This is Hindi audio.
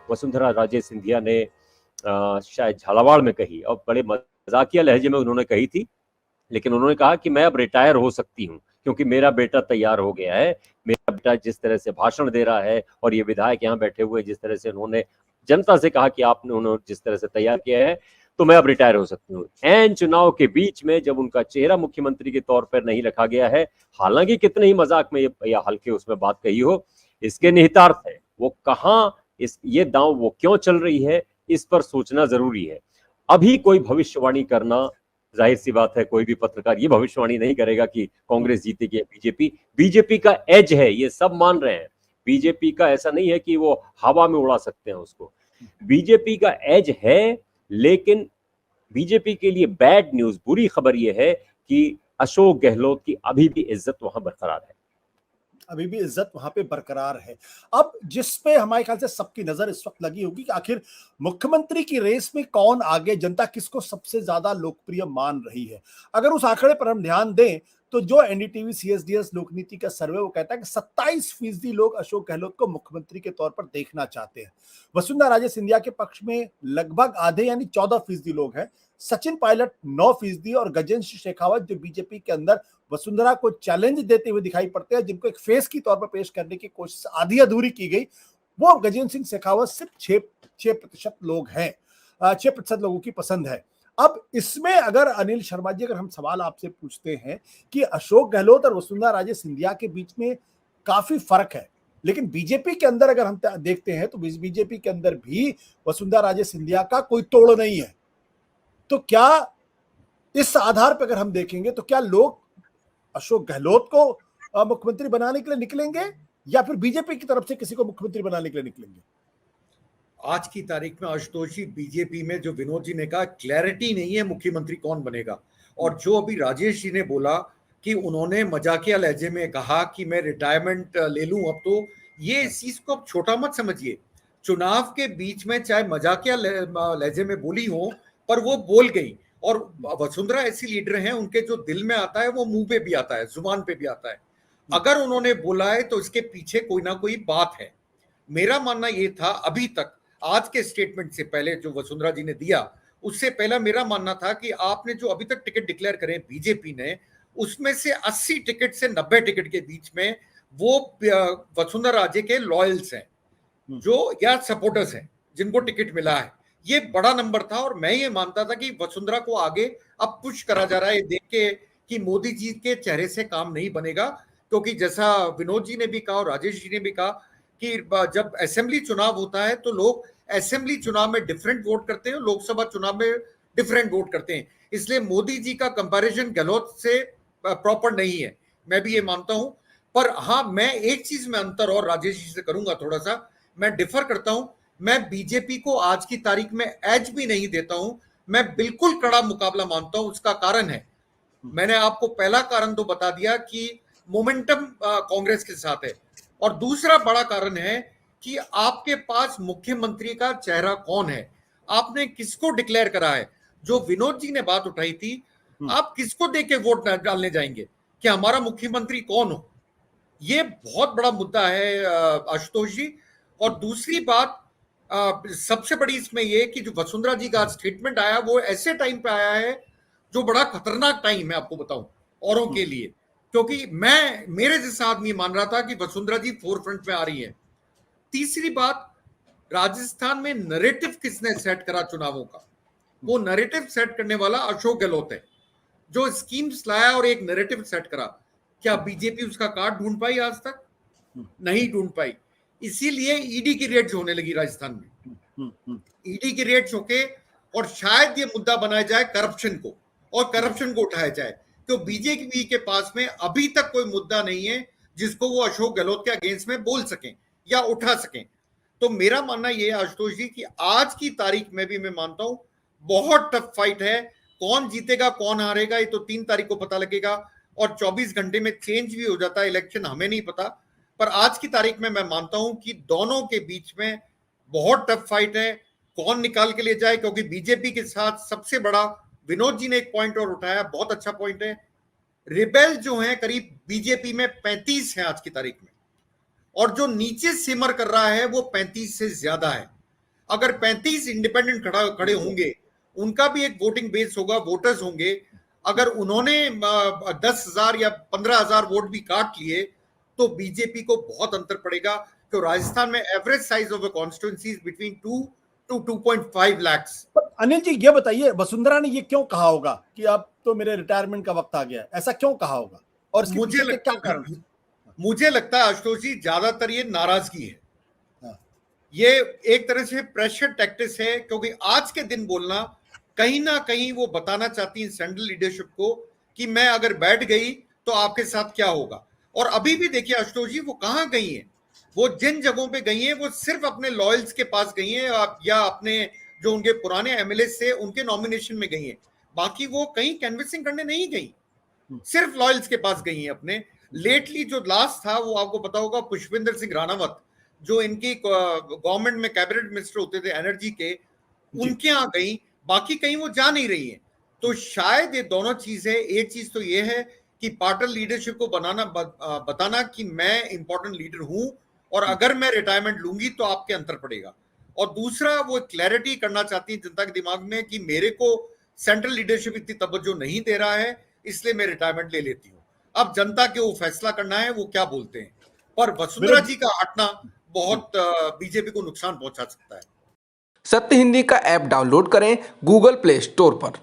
वसुंधरा राजे सिंधिया ने शायद झालावाड़ में कही, और बड़े मजाकिया लहजे में उन्होंने कही थी, लेकिन उन्होंने कहा कि मैं अब रिटायर हो सकती हूँ क्योंकि मेरा बेटा तैयार हो गया है। मेरा बेटा जिस तरह से भाषण दे रहा है, और ये विधायक यहाँ बैठे हुए जिस तरह से उन्होंने जनता से कहा कि आपने उन्होंने जिस तरह से तैयार किया है, तो मैं अब रिटायर हो सकती हूँ। एन चुनाव के बीच में जब उनका चेहरा मुख्यमंत्री के तौर पर नहीं रखा गया है, हालांकि कितने ही मजाक में या हल्के उसमें बात कही हो, इसके निहितार्थ है वो कहाँ, इस ये दांव वो क्यों चल रही है, इस पर सोचना जरूरी है। अभी कोई भविष्यवाणी करना, जाहिर सी बात है कोई भी पत्रकार ये भविष्यवाणी नहीं करेगा कि कांग्रेस जीतेगी या बीजेपी। बीजेपी का एज है, ये सब मान रहे हैं। बीजेपी का ऐसा नहीं है कि वो हवा में उड़ा सकते हैं उसको, बीजेपी का एज है। लेकिन बीजेपी के लिए बैड न्यूज, बुरी खबर यह है कि अशोक गहलोत की अभी भी इज्जत वहां बरकरार है, अभी भी इज्जत वहां पे बरकरार है। अब जिस पे हमारे ख्याल से सबकी नजर इस वक्त लगी होगी कि आखिर मुख्यमंत्री की रेस में कौन आगे, जनता किसको सबसे ज्यादा लोकप्रिय मान रही है। अगर उस आंकड़े पर हम ध्यान दें तो जो एनडीटीवी सीएसडीएस लोकनीति का सर्वे वो कहता है कि 27% लोग अशोक गहलोत को मुख्यमंत्री के तौर पर देखना चाहते हैं। वसुंधरा राजे सिंधिया के पक्ष में लगभग आधे यानी 14% लोग हैं। सचिन पायलट 9% और गजेंद्र सिंह शेखावत जो बीजेपी के अंदर वसुंधरा को चैलेंज देते हुए दिखाई पड़ते हैं, जिनको एक फेस की तौर पर पेश करने की कोशिश आधी अधूरी की गई, वो गजेंद्र सिंह शेखावत सिर्फ 6% लोग हैं, 6% लोगों की पसंद है। अब इसमें अगर अनिल शर्मा जी, अगर हम सवाल आपसे पूछते हैं कि अशोक गहलोत और वसुंधरा राजे सिंधिया के बीच में काफी फर्क है, लेकिन बीजेपी के अंदर अगर हम देखते हैं तो बीजेपी के अंदर भी वसुंधरा राजे सिंधिया का कोई तोड़ नहीं है। तो क्या इस आधार पर अगर हम देखेंगे तो क्या लोग अशोक गहलोत को मुख्यमंत्री बनाने के लिए निकलेंगे या फिर बीजेपी की तरफ से किसी को मुख्यमंत्री बनाने के लिए निकलेंगे? आज की तारीख में आशुतोष जी, बीजेपी में जो विनोद जी ने कहा, क्लैरिटी नहीं है मुख्यमंत्री कौन बनेगा। और जो अभी राजेश जी ने बोला कि उन्होंने मजाकिया लहजे में कहा कि मैं रिटायरमेंट ले लूं, अब तो ये इस चीज को अब छोटा मत समझिए। चुनाव के बीच में चाहे मजाकिया लहजे में बोली हो, पर वो बोल गई। और वसुंधरा ऐसी लीडर हैं, उनके जो दिल में आता है वो मुंह पे भी आता है, जुबान पे भी आता है। अगर उन्होंने बोला है तो इसके पीछे कोई ना कोई बात है। मेरा मानना ये था अभी तक, आज के स्टेटमेंट से पहले जो वसुंधरा जी ने दिया, उससे पहला मेरा मानना था कि आपने जो अभी तक टिकट डिक्लेयर करे बीजेपी ने, उसमें से 80 टिकट से 90 टिकट के बीच में वो वसुंधरा राजे के लॉयल्स हैं, जो या सपोर्टर्स हैं, जिनको टिकट मिला है। ये बड़ा नंबर था और मैं ये मानता था कि वसुंधरा को आगे अब पुश करा जा रहा है, देख के कि मोदी जी के चेहरे से काम नहीं बनेगा। क्योंकि जैसा विनोद जी ने भी कहा और राजेश जी ने भी कहा कि जब असेंबली चुनाव होता है तो लोग असेंबली चुनाव में डिफरेंट वोट करते हैं, लोकसभा चुनाव में डिफरेंट वोट करते हैं। इसलिए मोदी जी का कंपैरिजन गहलोत से प्रॉपर नहीं है, मैं भी ये मानता हूं। पर हाँ, मैं एक चीज में अंतर और राजेश जी से करूंगा, थोड़ा सा मैं डिफर करता हूं। मैं बीजेपी को आज की तारीख में एज भी नहीं देता हूं, मैं बिल्कुल कड़ा मुकाबला मानता हूं। उसका कारण है, मैंने आपको पहला कारण तो बता दिया कि मोमेंटम कांग्रेस के साथ है, और दूसरा बड़ा कारण है कि आपके पास मुख्यमंत्री का चेहरा कौन है, आपने किसको डिक्लेयर करा है। जो विनोद जी ने बात उठाई थी, आप किसको देके वोट डालने जाएंगे कि हमारा मुख्यमंत्री कौन हो, ये बहुत बड़ा मुद्दा है आशुतोष जी। और दूसरी बात सबसे बड़ी इसमें ये कि जो वसुंधरा जी का स्टेटमेंट आया वो ऐसे टाइम पे आया है जो बड़ा खतरनाक टाइम है, आपको बताऊं, औरों के लिए। क्योंकि मैं, मेरे जैसा आदमी मान रहा था कि वसुंधरा जी फोर फ्रंट में आ रही है। तीसरी बात, राजस्थान में नैरेटिव किसने सेट करा चुनावों का, वो नैरेटिव सेट करने वाला अशोक गहलोत है, जो स्कीम्स लाया और एक नैरेटिव सेट करा। क्या बीजेपी उसका कार्ड ढूंढ पाई? आज तक नहीं ढूंढ पाई। इसीलिए ईडी की रेड्स होने लगी राजस्थान में, ईडी की रेड्स होके, और शायद ये मुद्दा बनाया जाए करप्शन को, और करप्शन को उठाया जाए। तो बीजेपी के पास में अभी तक कोई मुद्दा नहीं है जिसको वो अशोक गहलोत के अगेंस्ट में बोल सकें या उठा सकें। तो मेरा मानना यह है आशुतोष जी कि आज की तारीख में भी मैं मानता हूं बहुत टफ फाइट है। कौन जीतेगा कौन हारेगा ये तो 3 तारीख को पता लगेगा, और 24 घंटे में चेंज भी हो जाता है इलेक्शन, हमें नहीं पता। पर आज की तारीख में मैं मानता हूं कि दोनों के बीच में बहुत टफ फाइट है, कौन निकाल के ले जाए। क्योंकि बीजेपी के साथ सबसे बड़ा, विनोद जी ने एक पॉइंट और उठाया, बहुत अच्छा पॉइंट है, रिबेल जो है करीब बीजेपी में 35 है आज की तारीख में, और जो नीचे सिमर कर रहा है वो 35 से ज्यादा है। अगर 35 इंडिपेंडेंट खड़े होंगे, उनका भी एक वोटिंग बेस होगा, वोटर्स होंगे। अगर उन्होंने 10,000 या 15,000 वोट भी काट लिए तो बीजेपी को बहुत अंतर पड़ेगा। तो राजस्थान में average size of the constituency is between 2 to 2.5 lakhs। Anil ji ये बताइए, वसुंधरा ने ये क्यों कहा होगा कि अब तो मेरे रिटायरमेंट का वक्त आ गया, ऐसा क्यों कहा होगा और इसके पीछे के क्या कारण? मुझे लगता है आशुतोष जी ज्यादातर ये नाराजगी है। ये एक तरह से प्रेशर टैक्टिस है, क्योंकि आज के दिन बोलना कहीं ना कहीं वो बताना चाहती है सेंट्रल लीडरशिप को कि मैं अगर बैठ गई तो आपके साथ क्या होगा। और अभी भी देखिए आशुतोष जी, वो कहां गई है, वो जिन जगहों पे गई है वो सिर्फ अपने लॉयल्स के पास गई है या अपने जो उनके पुराने एमएलए से उनके नॉमिनेशन में गई है। बाकी वो कहीं कैनवसिंग करने नहीं गई, सिर्फ लॉयल्स के पास गई है अपने। लेटली जो लास्ट था वो आपको पता होगा, पुष्पेंद्र सिंह राणावत जो इनकी गवर्नमेंट में कैबिनेट मिनिस्टर होते थे एनर्जी के, उनके यहाँ गई, बाकी कहीं वो जा नहीं रही है। तो शायद ये दोनों चीजें, एक चीज तो ये है कि पार्टी लीडरशिप को बताना कि मैं इंपॉर्टेंट लीडर हूं और अगर मैं रिटायरमेंट लूंगी तो आपके अंतर पड़ेगा। और दूसरा वो क्लैरिटी करना चाहती है जनता के दिमाग में कि मेरे को सेंट्रल लीडरशिप इतनी तवज्जो नहीं दे रहा है, इसलिए मैं रिटायरमेंट ले लेती हूँ। अब जनता के वो फैसला करना है वो क्या बोलते हैं। पर वसुंधरा जी का हटना बहुत बीजेपी को नुकसान पहुंचा सकता है। सत्य हिंदी का ऐप डाउनलोड करें गूगल प्ले स्टोर पर।